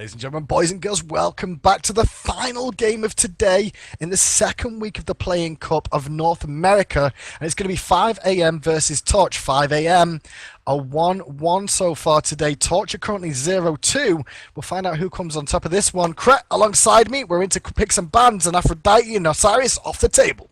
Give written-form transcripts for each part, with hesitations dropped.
Ladies and gentlemen, boys and girls, welcome back to the final game of today in the second week of the Playing Cup of North America. And it's going to be 5 a.m. versus Torch. 5 a.m. A 1-1 so far today. Torch are currently 0-2. We'll find out who comes on top of this one. Cret alongside me. We're in to pick some bands, and Aphrodite and Osiris off the table.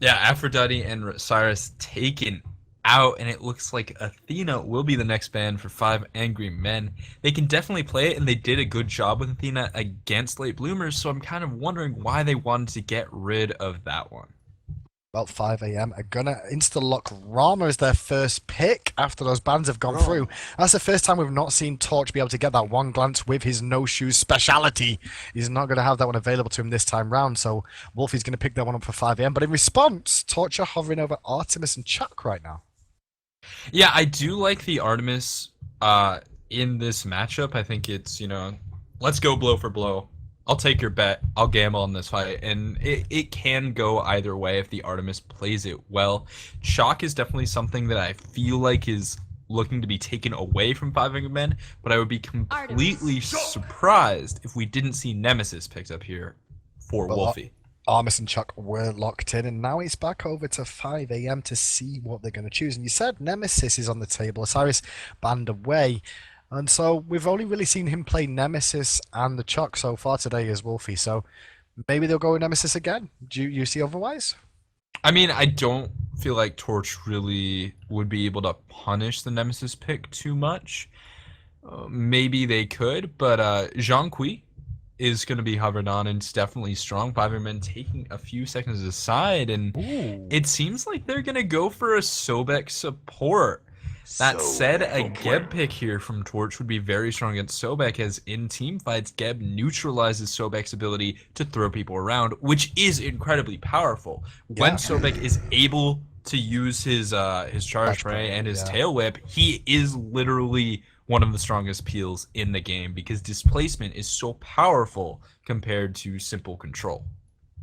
Yeah, Aphrodite and Osiris taken out, and it looks like Athena will be the next ban for 5 Angry Men. They can definitely play it, and they did a good job with Athena against late bloomers, so I'm kind of wondering why they wanted to get rid of that one. About 5 a.m. are gonna insta-lock Rama as their first pick after those bans have gone through. That's the first time we've not seen Torch be able to get that one glance with his no-shoes speciality. He's not going to have that one available to him this time round, so Wolfie's going to pick that one up for 5 a.m. But in response, Torch are hovering over Artemis and Chuck right now. Yeah, I do like the Artemis in this matchup. I think it's, let's go blow for blow. I'll take your bet. I'll gamble on this fight. And it can go either way if the Artemis plays it well. Shock is definitely something that I feel like is looking to be taken away from 5 Angry Men, but I would be completely surprised if we didn't see Nemesis picked up here for Wolfie. Artemis and Chuck were locked in, and now it's back over to 5 a.m. to see what they're going to choose. And you said Nemesis is on the table. Osiris banned away. And so we've only really seen him play Nemesis and the Chuck so far today as Wolfie. So maybe they'll go with Nemesis again. Do you see otherwise? I mean, I don't feel like Torch really would be able to punish the Nemesis pick too much. Maybe they could, but Jean-Qui is going to be hovered on, and it's definitely strong. 5 Men taking a few seconds aside, and it seems like they're going to go for a Sobek support. That said, a Geb pick here from Torch would be very strong against Sobek, as in team fights, Geb neutralizes Sobek's ability to throw people around, which is incredibly powerful. When Sobek is able to use his charge spray and his tail whip, he is literally one of the strongest peels in the game because displacement is so powerful compared to simple control.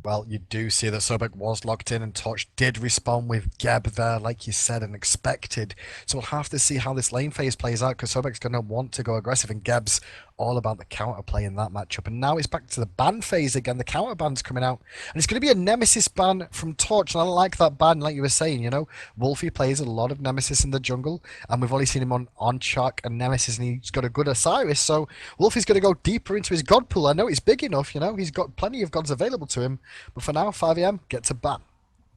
Well, you do see that Sobek was locked in, and Torch did respond with Geb there, like you said, and expected. So we'll have to see how this lane phase plays out, because Sobek's going to want to go aggressive, and Geb's all about the counterplay in that matchup. And now it's back to the ban phase again. The counter ban's coming out, and it's going to be a Nemesis ban from Torch. And I like that ban, like you were saying. Wolfie plays a lot of Nemesis in the jungle, and we've only seen him on Chuck and Nemesis, and he's got a good Osiris. So Wolfie's going to go deeper into his god pool. I know he's big enough. He's got plenty of gods available to him. But for now, 5 a.m. gets a ban.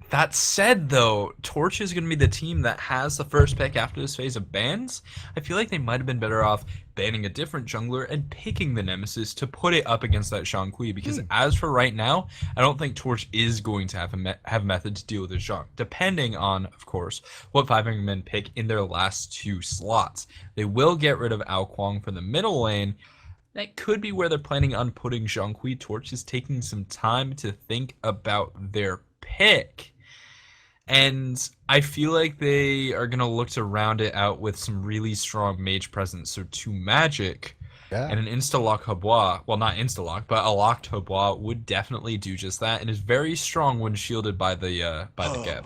That said, though, Torch is going to be the team that has the first pick after this phase of bans. I feel like they might have been better off banning a different jungler and picking the Nemesis to put it up against that Jean-Qui, because as for right now, I don't think Torch is going to have a method to deal with this Jean, depending on, of course, what 5 Angry Men pick in their last 2 slots. They will get rid of Ao Kuang for the middle lane. That could be where they're planning on putting Jean-Qui. Torch is taking some time to think about their pick. And I feel like they are going to look to round it out with some really strong mage presence. So 2 magic and an insta-lock Habois. Well, not insta-lock, but a locked Habois would definitely do just that, and is very strong when shielded by the Geb.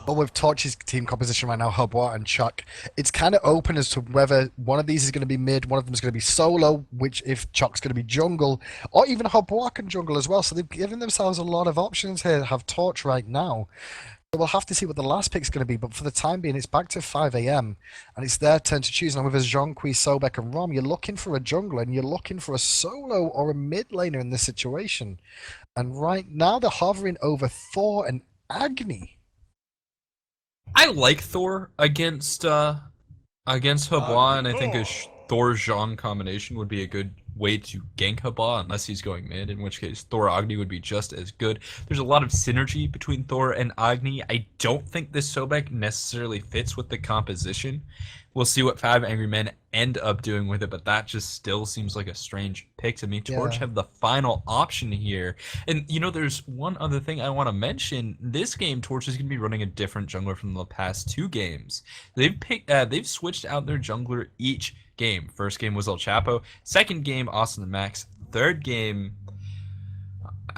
But with Torch's team composition right now, Habois and Chuck, it's kind of open as to whether one of these is going to be mid, one of them is going to be solo, which if Chuck's going to be jungle, or even Habois can jungle as well. So they've given themselves a lot of options here to have Torch right now. We'll have to see what the last pick's going to be, but for the time being, it's back to 5 a.m. and it's their turn to choose. Now, with Jean-Qui, Sobek, and Rom, you're looking for a jungler, and you're looking for a solo or a mid laner in this situation. And right now, they're hovering over Thor and Agni. I like Thor against Habois, and I think a Thor-Jean combination would be a good way to gank Habois, unless he's going mid, in which case Thor Agni would be just as good. There's a lot of synergy between Thor and Agni. I don't think this Sobek necessarily fits with the composition. We'll see what 5 Angry Men end up doing with it, but that just still seems like a strange pick to me. Torch have the final option here. And, there's one other thing I want to mention. This game, Torch is going to be running a different jungler from the past 2 games. They've switched out their jungler each game. First game was El Chapo. Second game, Austin the Max. Third game,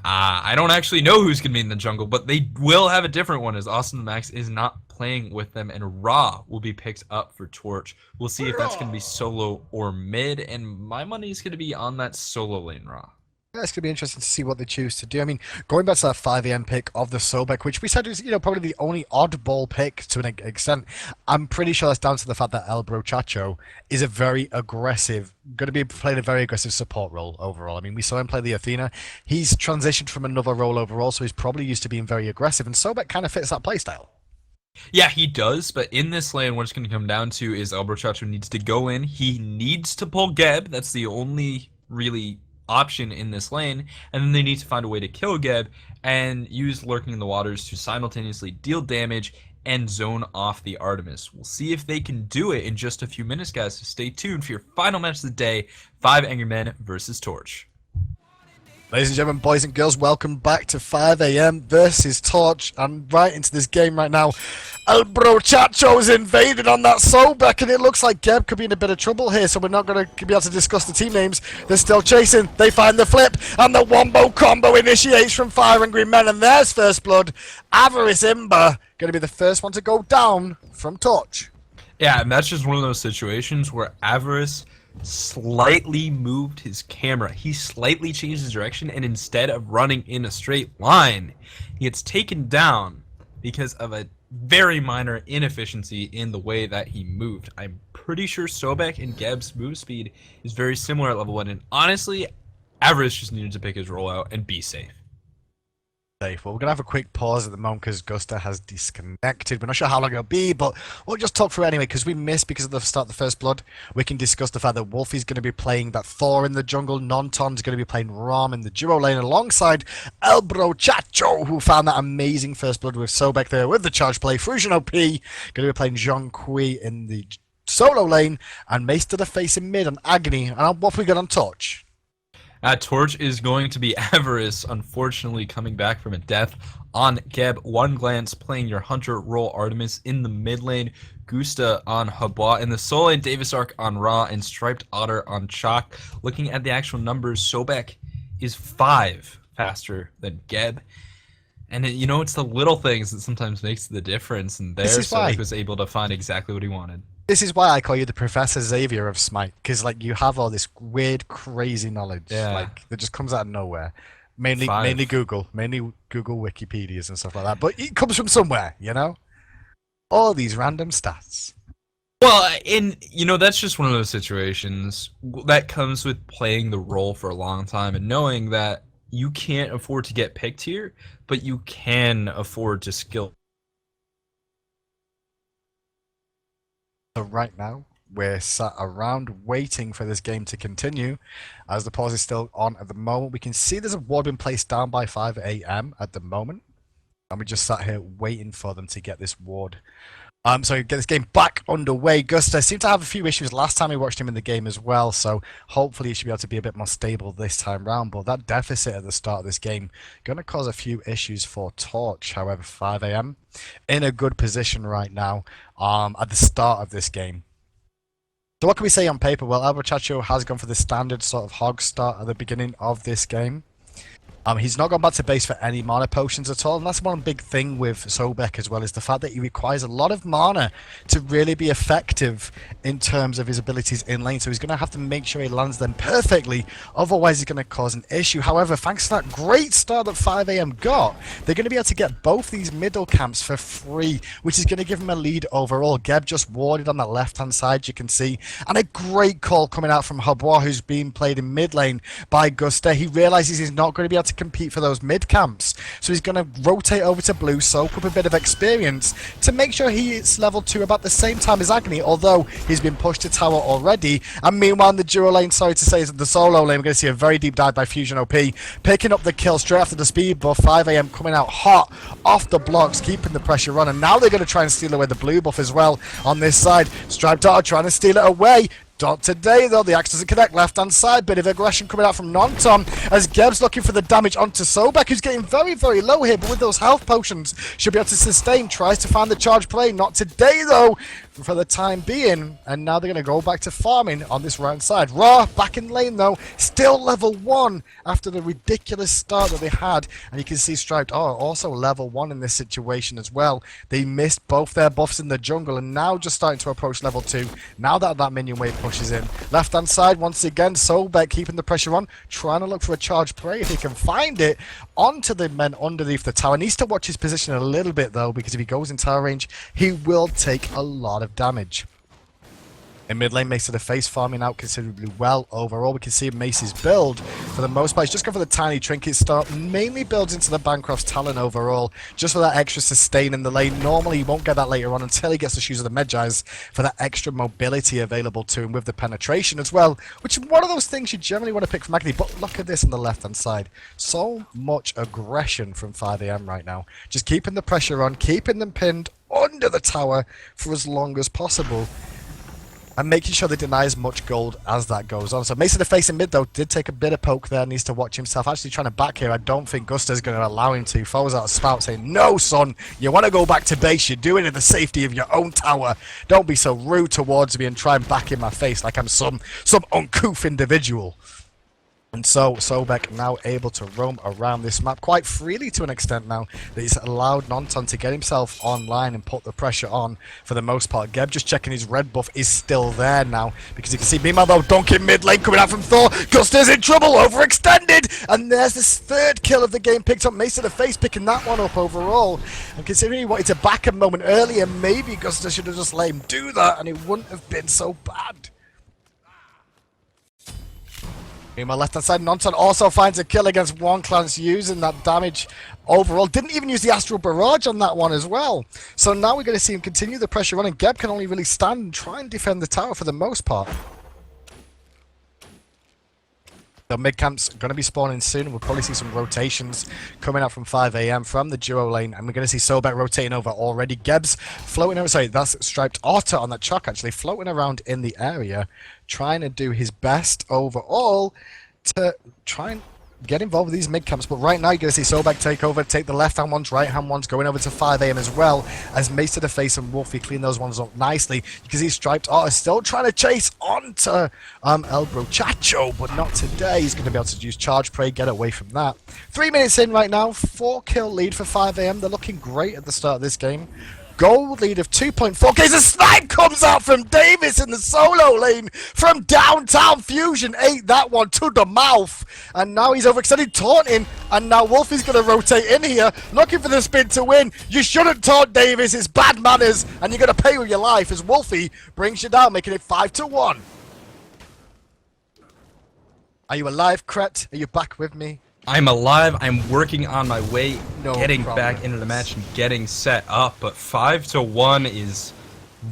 I don't actually know who's going to be in the jungle, but they will have a different one as Austin the Max is not playing with them, and Ra will be picked up for Torch. We'll see if that's going to be solo or mid, and my money is going to be on that solo lane Ra. Yeah, it's going to be interesting to see what they choose to do. I mean, going back to that 5 a.m. pick of the Sobek, which we said is, probably the only oddball pick to an extent, I'm pretty sure that's down to the fact that El Brochacho is a very aggressive, going to be playing a very aggressive support role overall. I mean, we saw him play the Athena. He's transitioned from another role overall, so he's probably used to being very aggressive, and Sobek kind of fits that playstyle. Yeah, he does, but in this lane, what it's going to come down to is El Brochacho needs to go in. He needs to pull Geb. That's the only really option in this lane, and then they need to find a way to kill Geb and use Lurking in the Waters to simultaneously deal damage and zone off the Artemis. We'll see if they can do it in just a few minutes, guys, so stay tuned for your final match of the day, 5 Angry Men versus Torch. Ladies and gentlemen, boys and girls, welcome back to 5 a.m. versus Torch. I'm right into this game right now. El Brochacho's invaded on that Sobek, and it looks like Geb could be in a bit of trouble here, so we're not going to be able to discuss the team names. They're still chasing. They find the flip, and the Wombo combo initiates from 5 Angry Men, and there's first blood. Avarice Imber going to be the first one to go down from Torch. Yeah, and that's just one of those situations where Avarice slightly moved his camera. He slightly changed his direction, and instead of running in a straight line, he gets taken down because of a very minor inefficiency in the way that he moved. I'm pretty sure Sobek and Geb's move speed is very similar at level 1, and honestly, Avarice just needed to pick his role out and be safe. Safe. Well, we're going to have a quick pause at the moment because Gusta has disconnected. We're not sure how long it'll be, but we'll just talk through it anyway because we missed because of the start of the first blood. We can discuss the fact that Wolfie's going to be playing that Thor in the jungle. Nonton's going to be playing Rom in the duo lane alongside El Brochacho, who found that amazing first blood with Sobek there with the charge play. Frusion OP going to be playing Jean Kui in the solo lane, and Mace to the face in mid and Agony. And what have we got on Torch? Torch is going to be Avarice, unfortunately coming back from a death on Geb. One glance playing your Hunter role Artemis in the mid lane. Gusta on Habois in the solo lane. Davis Arc on Ra and Striped Otter on Chalk. Looking at the actual numbers, Sobek is 5 faster than Geb. And it's the little things that sometimes makes the difference. And there, Sobek was able to find exactly what he wanted. This is why I call you the Professor Xavier of Smite, because you have all this weird, crazy knowledge, that just comes out of nowhere. Mainly Google, Wikipedias and stuff like that. But it comes from somewhere, all these random stats. Well, and that's just one of those situations that comes with playing the role for a long time and knowing that you can't afford to get picked here, but you can afford to skill. So right now, we're sat around waiting for this game to continue. As the pause is still on at the moment, we can see there's a ward been placed down by 5 a.m. at the moment. And we just sat here waiting for them to get this ward. So get this game back underway. Gusta seemed to have a few issues last time we watched him in the game as well, so hopefully he should be able to be a bit more stable this time round. But that deficit at the start of this game going to cause a few issues for Torch. However, 5 a.m. in a good position right now at the start of this game. So what can we say on paper? Well, El Brochacho has gone for the standard sort of hog start at the beginning of this game. He's not gone back to base for any mana potions at all, and that's one big thing with Sobek as well, is the fact that he requires a lot of mana to really be effective in terms of his abilities in lane, so he's going to have to make sure he lands them perfectly, otherwise he's going to cause an issue. However, thanks to that great start that 5 a.m. got, they're going to be able to get both these middle camps for free, which is going to give him a lead overall. Geb just warded on that left-hand side, you can see, and a great call coming out from Habois, who's being played in mid lane by Gusta. He realizes he's not going to be able to compete for those mid camps, so he's going to rotate over to blue, soak up a bit of experience to make sure he hits level 2 about the same time as Agony, although he's been pushed to tower already. And meanwhile in the duo lane, sorry to say, is the solo lane, we're going to see a very deep dive by Fusion OP, picking up the kill straight after the speed buff. 5 a.m. coming out hot off the blocks, keeping the pressure on, and now they're going to try and steal away the blue buff as well on this side. Striped Otter trying to steal it away. Not today, though. The axe doesn't connect. Left-hand side, bit of aggression coming out from Nonton as Geb's looking for the damage onto Sobek, who's getting very, very low here, but with those health potions, should be able to sustain. Tries to find the charge play. Not today, though, for the time being. And now they're going to go back to farming on this right side. Raw, back in lane, though. Still level 1 after the ridiculous start that they had. And you can see Striped, also level 1 in this situation as well. They missed both their buffs in the jungle and now just starting to approach level 2. Now that minion wave pushes in. Left-hand side, once again, Sobek keeping the pressure on, trying to look for a charge prey if he can find it onto the men underneath the tower. Needs to watch his position a little bit, though, because if he goes in tower range, he will take a lot of damage. In mid lane, Mace to the face farming out considerably well overall. We can see Mace's build, for the most part, he's just going for the tiny trinket start. Mainly builds into the Bancroft's Talon overall, just for that extra sustain in the lane. Normally, he won't get that later on until he gets the Shoes of the Medjais for that extra mobility available to him with the penetration as well, which is one of those things you generally want to pick from Agony. But look at this on the left-hand side. So much aggression from 5am right now. Just keeping the pressure on, keeping them pinned under the tower for as long as possible, and making sure they deny as much gold as that goes on. So Mace to the face in mid, though, did take a bit of poke there, needs to watch himself. Actually trying to back here, I don't think Gusta's going to allow him to. Falls out of spout saying, no son, you want to go back to base, you do it in the safety of your own tower. Don't be so rude towards me and try and back in my face like I'm some uncouth individual. And so Sobek now able to roam around this map quite freely to an extent now that he's allowed Nonton to get himself online and put the pressure on for the most part. Geb just checking his red buff is still there now because you can see meanwhile though Donkey mid lane coming out from Thor. Gusta's in trouble, overextended, and there's this third kill of the game picked up. Mace to the face picking that one up overall. And considering he wanted to back a moment earlier, maybe Gusta should have just let him do that and it wouldn't have been so bad. My left-hand side, Nonton also finds a kill against one Clans using that damage overall. Didn't even use the Astral Barrage on that one as well. So now we're going to see him continue the pressure on, and Geb can only really stand and try and defend the tower for the most part. The mid-camp's going to be spawning soon, and we'll probably see some rotations coming out from 5am from the duo lane, and we're going to see Sobek rotating over already. Geb's floating over, sorry, that's Striped Otter on that chalk actually, floating around in the area, trying to do his best overall to try and get involved with these mid-camps. But right now you're going to see Sobek take over, take the left-hand ones, right-hand ones, going over to 5am as well, as Mace to the face and Wolfie clean those ones up nicely. You can see Striped Otter still trying to chase onto El Brochacho, but not today. He's going to be able to use Charge Prey, get away from that. 3 minutes in right now, 4-kill lead for 5am. They're looking great at the start of this game. Gold lead of 2.4k. A snipe comes out from Davis in the solo lane from downtown Fusion. Ate that one to the mouth. And now he's overextended, taunting. And now Wolfie's going to rotate in here, looking for the spin to win. You shouldn't taunt Davis. It's bad manners. And you're going to pay with your life as Wolfie brings you down, making it 5-1. Are you alive, Kret? Are you back with me? I'm alive. I'm working on my way, getting problem. back into the match and getting set up. But 5-1 is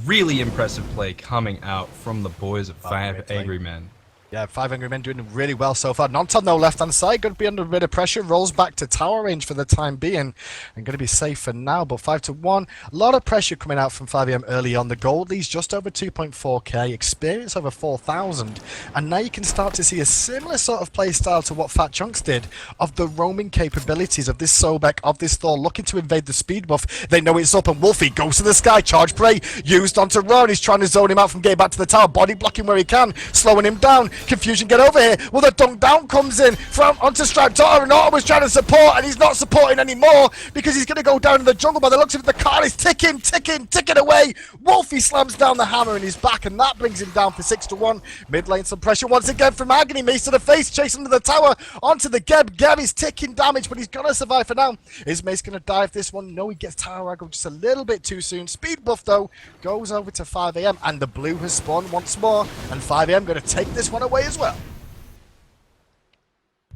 really impressive play coming out from the boys of 5 Angry Men. Yeah, 5 Angry Men doing really well so far. Nonton, though, left-hand side, going to be under a bit of pressure. Rolls back to tower range for the time being. And going to be safe for now, but 5-1. A lot of pressure coming out from 5am early on. The gold leads just over 2.4k. Experience over 4,000. And now you can start to see a similar sort of play style to what Fat Chunks did of the roaming capabilities of this Sobek, of this Thor, looking to invade the speed buff. They know it's up, and Wolfie goes to the sky. Charge Prey used onto Ron. He's trying to zone him out from getting back to the tower. Body blocking where he can, slowing him down. Confusion, get over here. Well, the dunk down comes in from onto Striped Otter, and Otter was trying to support, and he's not supporting anymore because he's going to go down in the jungle. By the looks of it, the card is ticking away. Wolfie slams down the hammer in his back, and that brings him down for 6-1. Mid lane, some pressure once again from Agony. Mace to the face, chasing to the tower onto the Geb. Geb is taking damage, but he's going to survive for now. Is Mace going to die if this one? No, he gets tower aggro just a little bit too soon. Speed buff, though, goes over to 5am, and the blue has spawned once more, and 5am going to take this one away as well.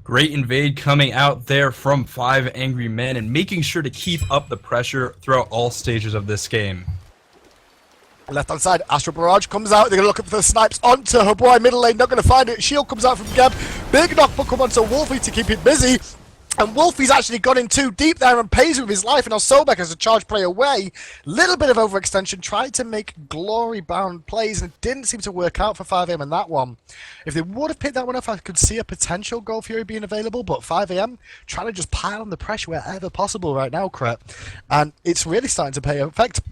Great invade coming out there from 5 Angry Men and making sure to keep up the pressure throughout all stages of this game. Left-hand side, Astral Barrage comes out. They're going to look for the snipes onto her boy. Middle lane, not going to find it. Shield comes out from Geb. Big knockback come onto Wolfie to keep it busy. And Wolfie's actually gone in too deep there and pays with his life. And now Sobek has a charge play away. Little bit of overextension. Tried to make glory-bound plays and it didn't seem to work out for 5am in that one. If they would have picked that one up, I could see a potential Gold Fury being available. But 5am, trying to just pile on the pressure wherever possible right now, Kret. And it's really starting to pay effect.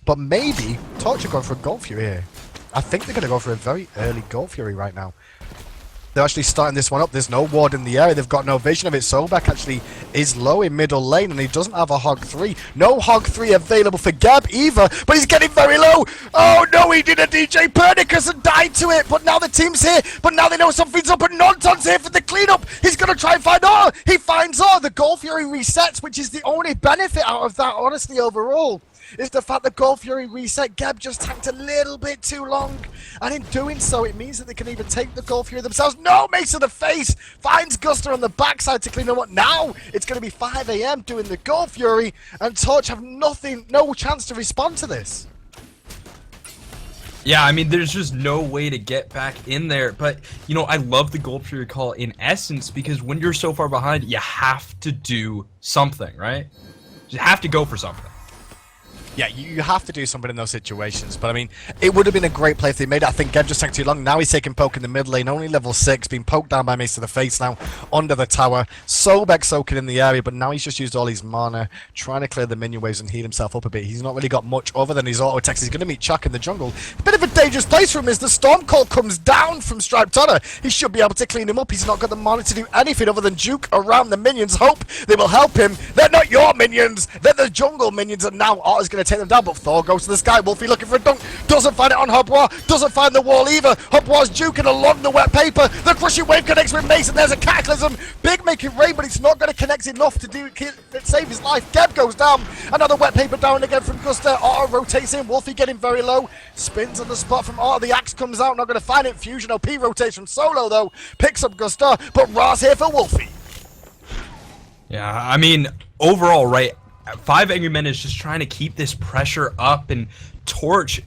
But maybe Torch are going for a Gold Fury here. I think they're going to go for a very early Gold Fury right now. They're actually starting this one up. There's no ward in the area. They've got no vision of it. Sobek actually is low in middle lane, and he doesn't have a Hog 3. No Hog 3 available for Gab either, but he's getting very low. Oh, no, he did a DJ Pernicus and died to it, but now the team's here. But now they know something's up, and Nonton's here for the cleanup. He's going to try and find all. He finds all. The Gold Fury resets, which is the only benefit out of that, honestly, overall. Is the fact that Gold Fury reset. Geb just tanked a little bit too long, and in doing so it means that they can even take the Gold Fury themselves. No, makes to the face, finds Guster on the backside to clean them up. Now it's going to be 5am doing the Gold Fury, and Torch have nothing, no chance to respond to this. Yeah, I mean, there's just no way to get back in there. But, you know, I love the Gold Fury call in essence, because when you're so far behind, you have to do something, right? You have to go for something. Yeah, you have to do something in those situations, but I mean, it would have been a great play if they made it. I think Geb just tanked too long. Now he's taking poke in the mid lane, only level 6, being poked down by Mace to the face now, under the tower. Sobek soaking in the area, but now he's just used all his mana, trying to clear the minion waves and heal himself up a bit. He's not really got much other than his auto attacks. He's going to meet Chuck in the jungle. Bit of a dangerous place for him as the Storm Call comes down from Striped Honor. He should be able to clean him up. He's not got the mana to do anything other than juke around the minions. Hope they will help him. They're not your minions, they're the jungle minions, and now Otter's going to take them down, but Thor goes to the sky. Wolfie looking for a dunk. Doesn't find it on Hubwa. Doesn't find the wall either. Hubwa's juking along the wet paper. The crushing wave connects with Mason. There's a cataclysm. Big making rain, but it's not going to connect enough to save his life. Geb goes down. Another wet paper down again from Guster. Otto rotates in. Wolfie getting very low. Spins on the spot from Otto. The axe comes out. Not going to find it. Fusion OP rotates from Solo though. Picks up Guster. But Ra's here for Wolfie. Yeah, I mean, overall, right, 5 Angry Men is just trying to keep this pressure up, and Torch,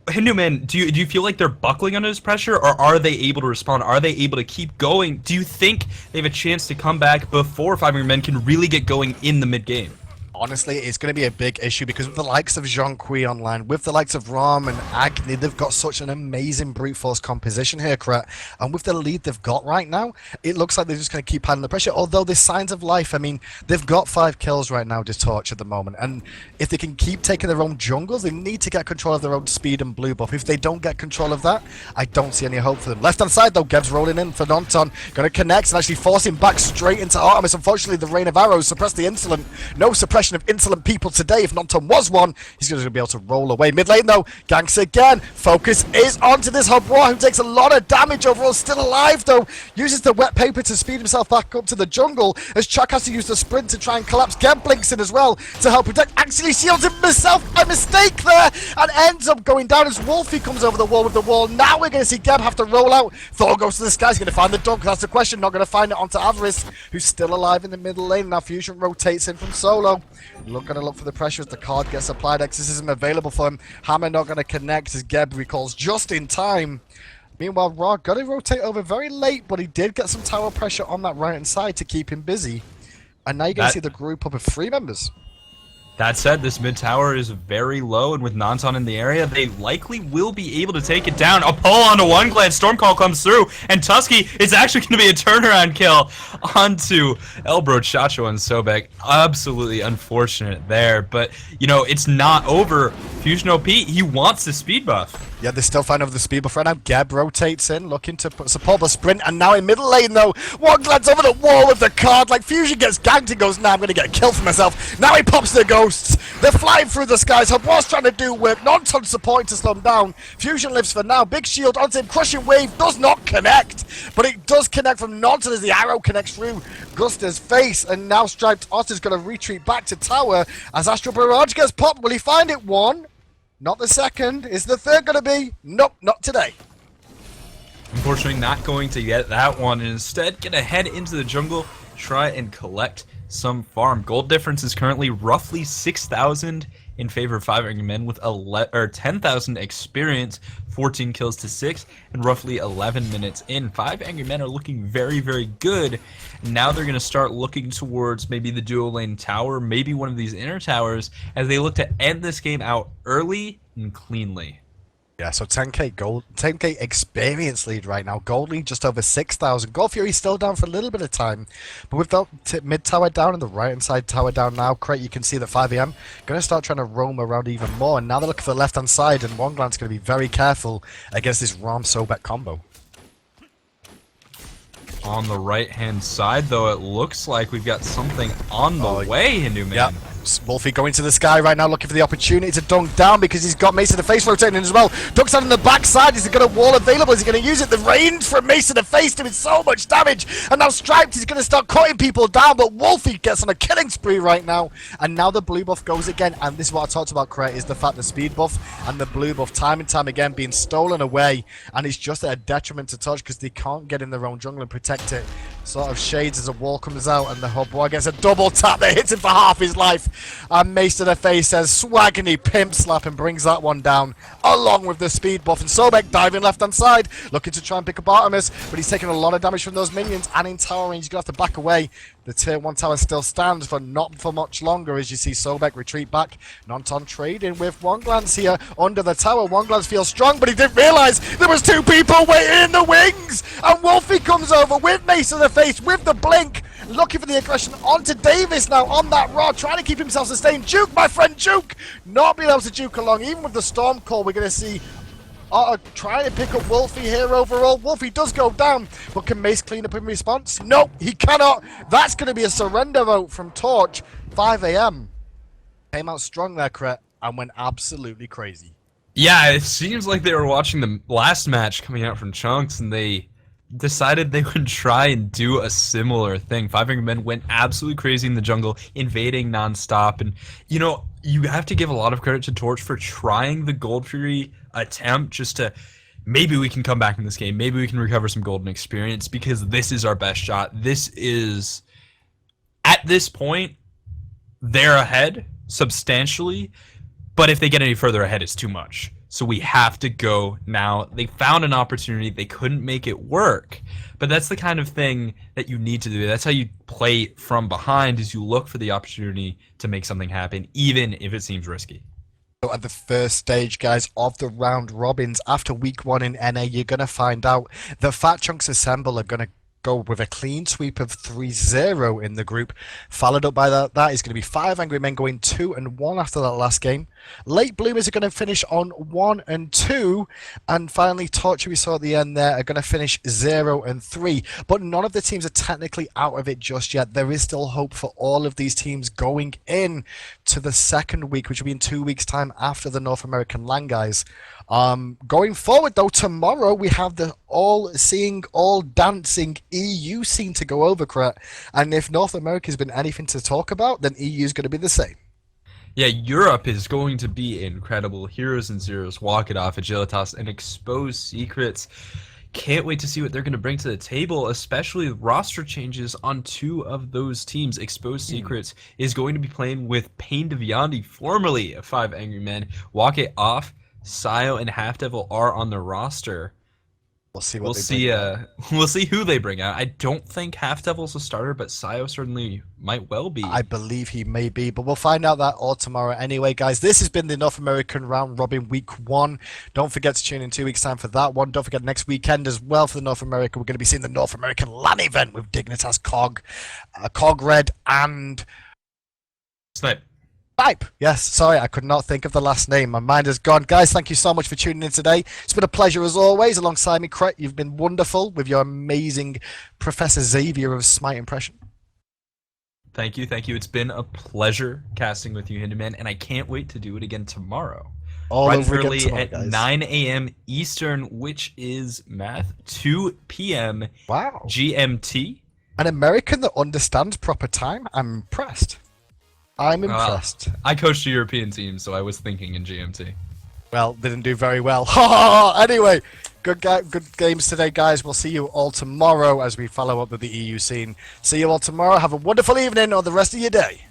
Hinduman, do you feel like they're buckling under this pressure, or are they able to respond? Are they able to keep going? Do you think they have a chance to come back before 5 Angry Men can really get going in the mid game? Honestly, it's going to be a big issue because with the likes of Jean Kui online, with the likes of Ram and Agni, they've got such an amazing brute force composition here, Kret. And with the lead they've got right now, it looks like they're just going to keep handling the pressure. Although there's signs of life. I mean, they've got 5 kills right now, Torch at the moment. And if they can keep taking their own jungles, they need to get control of their own speed and blue buff. If they don't get control of that, I don't see any hope for them. Left hand side though, Geb's rolling in for Nonton. Going to connect and actually force him back straight into Artemis. Unfortunately, the rain of arrows suppressed the insolent. No suppression of insolent people today. If Nonton was one, he's going to be able to roll away. Mid lane though, ganks again. Focus is onto this Hubwa, who takes a lot of damage overall. Still alive though. Uses the wet paper to speed himself back up to the jungle as Chuck has to use the sprint to try and collapse. Geb blinks in as well to help protect. Actually shields himself by mistake there and ends up going down as Wolfie comes over the wall with the wall. Now we're going to see Geb have to roll out. Thor goes to the sky. He's going to find the dunk. That's the question. Not going to find it onto hi-rez, who's still alive in the middle lane. Now Fusion rotates in from Solo. Going to look for the pressure as the card gets applied. Exorcism available for him. Hammer not going to connect as Geb recalls just in time. Meanwhile, Raw got to rotate over very late, but he did get some tower pressure on that right-hand side to keep him busy. And now you're going to see the group up of 3 members. That said, this mid tower is very low, and with Nonton in the area, they likely will be able to take it down. A pull onto one glance, Stormcall comes through, and Tusky is actually going to be a turnaround kill onto Elbro, Chacho, and Sobek. Absolutely unfortunate there, but, you know, it's not over. Fusion OP, he wants the speed buff. Yeah, they still find over the speed buff right now. Geb rotates in, looking to support the sprint, and now in middle lane though, one glance over the wall with the card, like Fusion gets ganked and goes, nah, I'm going to get a kill for myself. Now he pops the ghosts. They're flying through the skies. Hubwa's trying to do work. Nonton supporting to slow him down. Fusion lives for now. Big shield onto him. Crushing wave does not connect, but it does connect from Nonton as the arrow connects through Guster's face, and now Striped Otter's going to retreat back to tower as Astral Barrage gets popped. Will he find it? One. Not the second. Is the third going to be? Nope, not today. Unfortunately, not going to get that one, and instead gonna head into the jungle, try and collect some farm. Gold difference is currently roughly 6,000 in favor of 5 Angry Men with 10,000 experience, 14 kills to 6, and roughly 11 minutes in. 5 Angry Men are looking very, very good. Now they're going to start looking towards maybe the duo lane tower, maybe one of these inner towers, as they look to end this game out early and cleanly. Yeah, so 10k gold, 10k experience lead right now. Gold lead just over 6,000. Gold Fury's still down for a little bit of time, but with that mid tower down and the right hand side tower down now, Crate, you can see that 5am going to start trying to roam around even more. And now they're looking for the left hand side, and One Glance going to be very careful against this Ram Sobek combo. On the right hand side, though, it looks like we've got something on the way, Hindu Man. Yep. Wolfie going to the sky right now, looking for the opportunity to dunk down because he's got Mace in the face rotating as well. Dunks down on the backside. Is he got a wall available? Is he going to use it? The range from Mace in the face doing so much damage. And now Striped is going to start cutting people down, but Wolfie gets on a killing spree right now. And now the blue buff goes again. And this is what I talked about, Craig, is the fact the speed buff and the blue buff time and time again being stolen away. And it's just at a detriment to Touch because they can't get in their own jungle and protect it. Sort of shades as a wall comes out, and the hub boy gets a double tap that hits him for half his life. And Mace to the face says swaggany pimp slap and brings that one down along with the speed buff. And Sobek diving left hand side, looking to try and pick up Artemis, but he's taking a lot of damage from those minions, and in tower range he's gonna have to back away. The tier 1 tower still stands, but not for much longer, as you see Sobek retreat back. Nonton trading with One Glance here under the tower. One Glance feels strong, but he didn't realise there was 2 people waiting in the wings. And Wolfie comes over with Mace in the face, with the blink, looking for the aggression onto Davis now on that rod, trying to keep himself sustained. Juke, my friend Juke, not being able to juke along. Even with the Storm Call, we're going to see trying to pick up Wolfie here overall. Wolfie does go down, but can Mace clean up in response? No, he cannot. That's going to be a surrender vote from Torch. 5am. Came out strong there, Cret, and went absolutely crazy. Yeah, it seems like they were watching the last match coming out from Chunks, and they decided they would try and do a similar thing. 5 Angry Men went absolutely crazy in the jungle, invading non-stop, and you know, you have to give a lot of credit to Torch for trying the Gold Fury attempt just to maybe we can come back in this game, maybe we can recover some golden experience, because this is our best shot. This is, at this point, they're ahead substantially, but if they get any further ahead, it's too much. So we have to go now. They found an opportunity. They couldn't make it work. But that's the kind of thing that you need to do. That's how you play from behind, is you look for the opportunity to make something happen, even if it seems risky. So at the first stage, guys, of the round robins, after week 1 in NA, you're going to find out the Fat Chunks Assemble are going to go with a clean sweep of 3-0 in the group. Followed up by that is going to be 5 Angry Men going 2-1 after that last game. Late Bloomers are going to finish on 1-2, and finally Torture, we saw at the end there, are going to finish 0-3. But none of the teams are technically out of it just yet. There is still hope for all of these teams going in to the second week, which will be in 2 weeks' time after the North American LAN, guys. Going forward though, tomorrow we have the all-seeing, all-dancing EU scene to go over, Krat. And if North America's been anything to talk about, then EU's going to be the same. Yeah, Europe is going to be incredible. Heroes and Zeros, Walk It Off, Agilitas, and Exposed Secrets. Can't wait to see what they're going to bring to the table, especially roster changes on 2 of those teams. Exposed Secrets is going to be playing with Pain Deviandi, formerly of 5 Angry Men. Walk It Off, Sio, and Half Devil are on the roster. We'll see what we'll see who they bring out. I don't think Half Devil's a starter, but Sio certainly might well be. I believe he may be, but we'll find out that all tomorrow anyway, guys. This has been the North American Round Robin Week 1. Don't forget to tune in 2 weeks' time for that one. Don't forget next weekend as well for the North America. We're going to be seeing the North American LAN event with Dignitas, Cog Red, and Smite. Yes, sorry, I could not think of the last name. My mind is gone. Guys, thank you so much for tuning in today. It's been a pleasure as always. Alongside me, Cret, you've been wonderful with your amazing Professor Xavier of Smite impression. Thank you, thank you. It's been a pleasure casting with you, Hinderman, and I can't wait to do it again tomorrow. All right over early again tomorrow, at guys. 9 a.m. Eastern, which is math, 2 p.m. Wow. GMT. An American that understands proper time? I'm impressed. I'm impressed. I coached a European team, so I was thinking in GMT. Well, didn't do very well. Anyway, good games today, guys. We'll see you all tomorrow as we follow up with the EU scene. See you all tomorrow. Have a wonderful evening or the rest of your day.